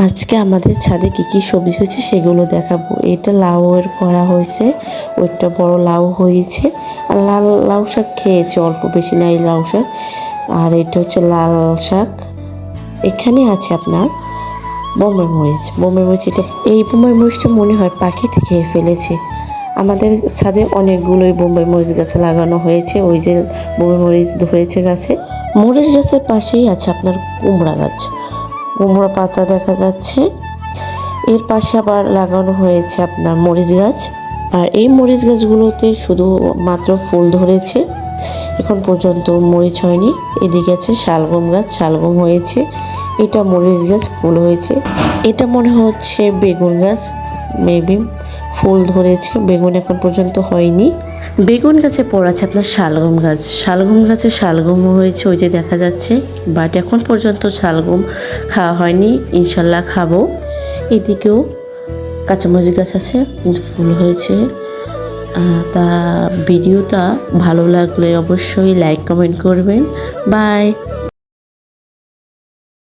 আজকে আমাদের ছাদে কি কি সবজি হয়েছে সেগুলো দেখাবো। এটা লাউয়ের করা হয়েছে, ওইটা বড় লাউ হয়েছে। আর লাল লাউ শাক খেয়েছে, অল্প বেশি নাই লাউ শাক। আর এটা হচ্ছে লাল শাক। এখানে আছে আপনার বোম্বাই মরিচ। বোম্বাই মরিচ এটা, এই বোম্বাই মরিচটা মনে হয় পাখিতে খেয়ে ফেলেছে। আমাদের ছাদে অনেকগুলোই বোম্বাই মরিচ গাছে লাগানো হয়েছে। ওই যে বোম্বাই মরিচ ধরেছে গাছে। মরিচ গাছের পাশেই আছে আপনার কুমড়া গাছ, কুমড়া পাতা দেখা যাচ্ছে। এর পাশে আবার লাগানো হয়েছে আপনার মরিচ গাছ। আর এই মরিচ গাছগুলোতে শুধু মাত্র ফুল ধরেছে, এখন পর্যন্ত মরিচ হয়নি। এদিকে আছে শালগম গাছ, শালগম হয়েছে। এটা মরিচ গাছ, ফুল হয়েছে। এটা মনে হচ্ছে বেগুন গাছ, মেবি ফুল ধরেছে। বেগুন এখন পর্যন্ত হয়নি। বেগুন গাছে পর আছে আপনার শালগম গাছ, শালগম গাছে শালগম হয়েছে, ওই যে দেখা যাচ্ছে। বাট এখন পর্যন্ত শালগম খাওয়া হয়নি, ইনশাল্লাহ খাবো। এদিকেও কাঁচামরিচ গাছ আছে, কিন্তু ফুল হয়েছে। তা ভিডিওটা ভালো লাগলে অবশ্যই লাইক কমেন্ট করবেন। বাই।